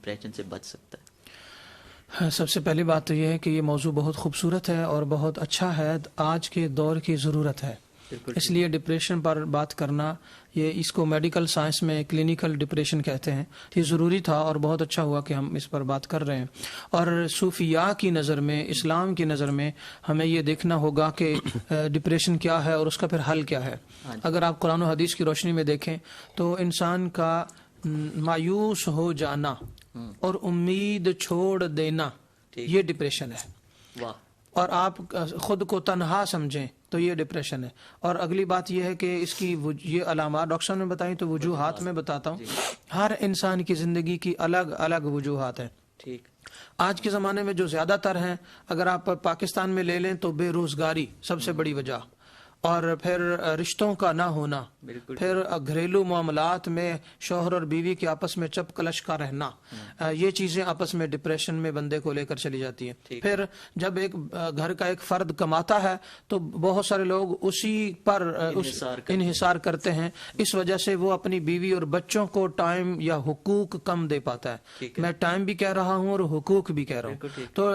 Depression سے بچ سکتا ہے؟ سب سے پہلی بات تو یہ ہے کہ یہ موضوع بہت خوبصورت ہے اور بہت اچھا ہے، آج کے دور کی ضرورت ہے، اس لیے ڈپریشن پر بات کرنا، یہ اس کو میڈیکل سائنس میں کلینیکل ڈپریشن کہتے ہیں، یہ ضروری تھا اور بہت اچھا ہوا کہ ہم اس پر بات کر رہے ہیں۔ اور صوفیاء کی نظر میں، اسلام کی نظر میں ہمیں یہ دیکھنا ہوگا کہ ڈپریشن کیا ہے اور اس کا پھر حل کیا ہے۔ اگر آپ قرآن و حدیث کی روشنی میں دیکھیں تو انسان کا مایوس ہو جانا اور امید چھوڑ دینا، یہ ڈپریشن ہے۔ اور آپ خود کو تنہا سمجھیں تو یہ ڈپریشن ہے۔ اور اگلی بات یہ ہے کہ اس کی یہ علامات ڈاکٹر صاحب نے بتائیں تو وجوہات میں بتاتا ہوں۔ ہر انسان کی زندگی کی الگ الگ وجوہات ہیں۔ ٹھیک، آج کے زمانے میں جو زیادہ تر ہیں، اگر آپ پاکستان میں لے لیں تو بے روزگاری سب سے بڑی وجہ، اور پھر رشتوں کا نہ ہونا، پھر گھریلو معاملات میں شوہر اور بیوی کے آپس میں چپ کلش کا رہنا، یہ چیزیں آپس میں ڈپریشن میں بندے کو لے کر چلی جاتی ہیں۔ پھر جب ایک گھر کا ایک فرد کماتا ہے تو بہت سارے لوگ اسی پر انحصار کرتے ہیں، اس وجہ سے وہ اپنی بیوی اور بچوں کو ٹائم یا حقوق کم دے پاتا ہے۔ میں ٹائم بھی کہہ رہا ہوں اور حقوق بھی کہہ رہا ہوں۔ تو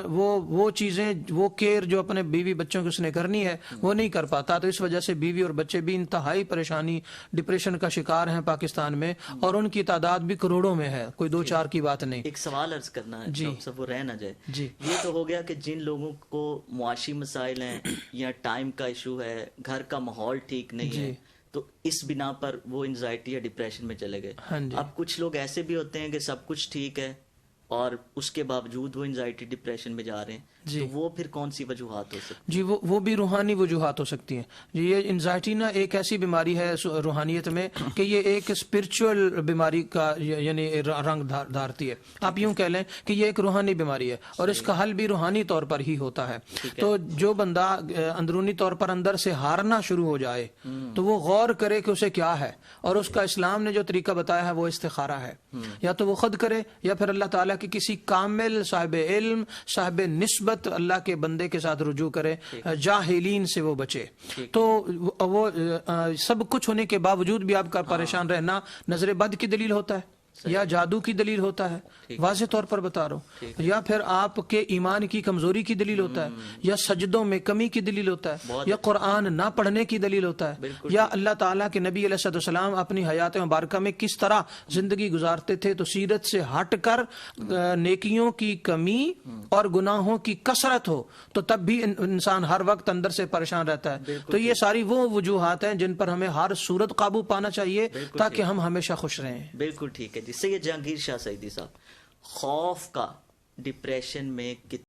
وہ چیزیں، وہ کیئر جو اپنے بیوی بچوں کی اس نے کرنی ہے وہ نہیں کر پاتا، تو اس وجہ سے بیوی اور بچے بھی انتہائی پریشانی، ڈپریشن کا شکار ہیں پاکستان میں، اور ان کی تعداد بھی کروڑوں میں ہے، کوئی 2-4 کی بات نہیں۔ ایک سوال عرض کرنا ہے، جی، سب وہ رہ نہ جائے۔ جی، یہ تو ہو گیا کہ جن لوگوں کو معاشی مسائل ہیں یا ٹائم کا ایشو ہے، گھر کا ماحول ٹھیک نہیں ہے، تو اس بنا پر وہ انزائٹی یا ڈپریشن میں چلے گئے۔ اب کچھ لوگ ایسے بھی ہوتے ہیں کہ سب کچھ ٹھیک ہے اور اس کے باوجود وہ انزائٹی ڈپریشن میں جا رہے ہیں، تو وہ پھر کون سی وجوہات ہو سکتی؟ جی، وہ بھی روحانی وجوہات ہو سکتی ہیں۔ جی، یہ انزائٹی نا ایک ایسی بیماری ہے روحانیت میں کہ یہ ایک اسپرچول بیماری کا یعنی رنگ دھارتی ہے۔ آپ یوں کہہ لیں کہ یہ ایک روحانی بیماری ہے اور اس کا حل بھی روحانی طور پر ہی ہوتا ہے۔ تو جو بندہ اندرونی طور پر اندر سے ہارنا شروع ہو جائے تو وہ غور کرے کہ اسے کیا ہے، اور اس کا اسلام نے جو طریقہ بتایا ہے وہ استخارہ ہے۔ یا تو وہ خود کرے یا پھر اللہ تعالیٰ کی کسی کامل صاحب علم، صاحب نسبت اللہ کے بندے کے ساتھ رجوع کرے، جاہلین سے وہ بچے۔ تو وہ سب کچھ ہونے کے باوجود بھی آپ کا پریشان رہنا نظر بد کی دلیل ہوتا ہے یا جادو کی دلیل ہوتا ہے، واضح طور پر بتا رہا ہوں، یا پھر آپ کے ایمان کی کمزوری کی دلیل ہوتا ہے، یا سجدوں میں کمی کی دلیل ہوتا ہے، یا قرآن نہ پڑھنے کی دلیل ہوتا ہے، یا اللہ تعالیٰ کے نبی علیہ السلام اپنی حیات مبارکہ میں کس طرح زندگی گزارتے تھے، تو سیرت سے ہٹ کر نیکیوں کی کمی اور گناہوں کی کثرت ہو تو تب بھی انسان ہر وقت اندر سے پریشان رہتا ہے۔ تو یہ ساری وہ وجوہات ہیں جن پر ہمیں ہر صورت قابو پانا چاہیے تاکہ ہم ہمیشہ خوش رہیں۔ بالکل ٹھیک ہے جس سے یہ جہانگیر شاہ سعیدی صاحب، خوف کا ڈپریشن میں